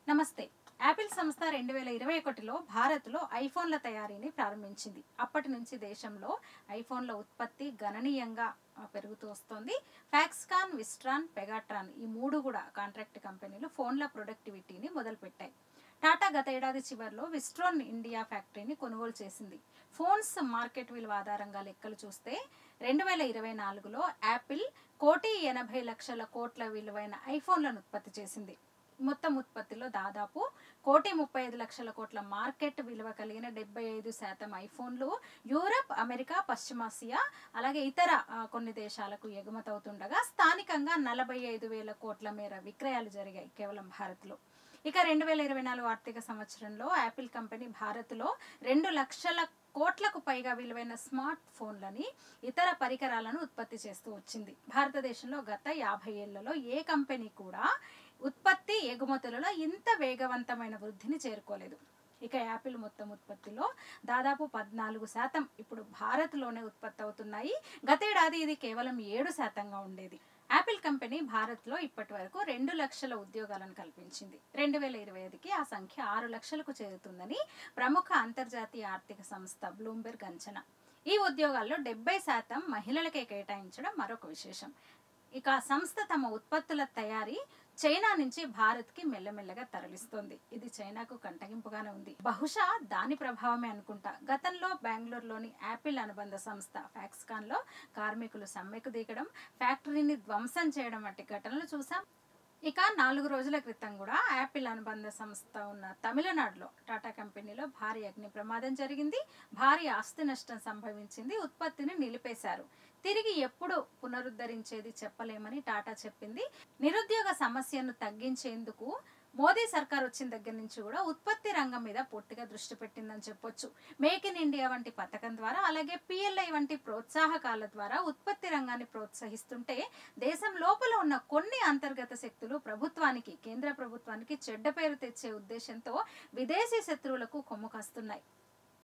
నమస్తే. యాపిల్ సంస్థ 2021లో భారత్లో ఐఫోన్ల తయారీని ప్రారంభించింది. అప్పటి నుంచి దేశంలో ఐఫోన్ల ఉత్పత్తి గణనీయంగా పెరుగుతూ వస్తోంది. ఫాక్స్కాన్, విస్ట్రాన్, పెగాట్రాన్ ఈ మూడు కూడా కాంట్రాక్ట్ కంపెనీలు ఫోన్ల ప్రొడక్టివిటీని మొదలుపెట్టాయి. టాటా గత ఏడాది చివరిలో విస్ట్రాన్ ఇండియా ఫ్యాక్టరీని కొనుగోలు చేసింది. ఫోన్స్ మార్కెట్ విలువ ఆధారంగా లెక్కలు చూస్తే 2024లో యాపిల్ 1,80,00,00,000 విలువైన ఐఫోన్లను ఉత్పత్తి చేసింది. మొత్తం ఉత్పత్తిలో దాదాపు 1,35,00,00,000 మార్కెట్ విలువ కలిగిన 75% ఐఫోన్లు యూరప్, అమెరికా, పశ్చిమాసియా అలాగే ఇతర కొన్ని దేశాలకు ఎగుమతవుతుండగా స్థానికంగా 45,000 కోట్ల మేర విక్రయాలు జరిగాయి కేవలం భారత్లో. ఇక 2024 ఆర్థిక సంవత్సరంలో యాపిల్ కంపెనీ భారత్లో 2,00,000 కోట్లకు పైగా విలువైన స్మార్ట్ ఫోన్లని ఇతర పరికరాలను ఉత్పత్తి చేస్తూ వచ్చింది. భారతదేశంలో గత 50 ఏళ్లలో ఏ కంపెనీ కూడా ఉత్పత్తి ఎగుమతులలో ఇంత వేగవంతమైన వృద్ధిని చేరుకోలేదు. ఇక యాపిల్ మొత్తం ఉత్పత్తిలో దాదాపు 14% ఇప్పుడు భారత్లోనే ఉత్పత్తి అవుతున్నాయి. గతేడాది ఇది కేవలం 7%గా ఉండేది. యాపిల్ కంపెనీ భారత్లో ఇప్పటి వరకు 2 లక్షల ఉద్యోగాలను కల్పించింది. 2025కి ఆ సంఖ్య 6 లక్షలకు చేరుతుందని ప్రముఖ అంతర్జాతీయ ఆర్థిక సంస్థ బ్లూంబెర్గ్ అంచనా. ఈ ఉద్యోగాల్లో 70% మహిళలకే కేటాయించడం మరొక విశేషం. ఇక సంస్థ తమ ఉత్పత్తుల తయారీ చైనా నుంచి భారత్కి మెల్లమెల్లగా తరలిస్తోంది. ఇది చైనాకు కంటగింపుగానే ఉంది. బహుశా దాని ప్రభావమే అనుకుంటా. గతంలో బెంగళూరులోని యాపిల్ అనుబంధ సంస్థ ఫాక్స్కాన్లో కార్మికులు సమ్మెకు దిగడం, ఫ్యాక్టరీని ధ్వంసం చేయడం వంటి ఘటనలు చూసాం. ఇక 4 రోజుల క్రితం కూడా యాపిల్ అనుబంధ సంస్థ ఉన్న తమిళనాడులో టాటా కంపెనీలో భారీ అగ్ని ప్రమాదం జరిగింది. భారీ ఆస్తి నష్టం సంభవించింది. ఉత్పత్తిని నిలిపేశారు. తిరిగి ఎప్పుడు పునరుద్ధరించేది చెప్పలేమని టాటా చెప్పింది. నిరుద్యోగ సమస్యను తగ్గించేందుకు మోదీ సర్కార్ వచ్చిన దగ్గర నుంచి కూడా ఉత్పత్తి రంగం మీద పూర్తిగా దృష్టి పెట్టిందని చెప్పొచ్చు. మేక్ ఇన్ ఇండియా వంటి పథకం ద్వారా అలాగే PLI వంటి ప్రోత్సాహకాల ద్వారా ఉత్పత్తి రంగాన్ని ప్రోత్సహిస్తుంటే దేశం లోపల ఉన్న కొన్ని అంతర్గత శక్తులు ప్రభుత్వానికి, కేంద్ర ప్రభుత్వానికి చెడ్డ పేరు తెచ్చే ఉద్దేశంతో విదేశీ శత్రువులకు కొమ్ము కాస్తున్నాయి.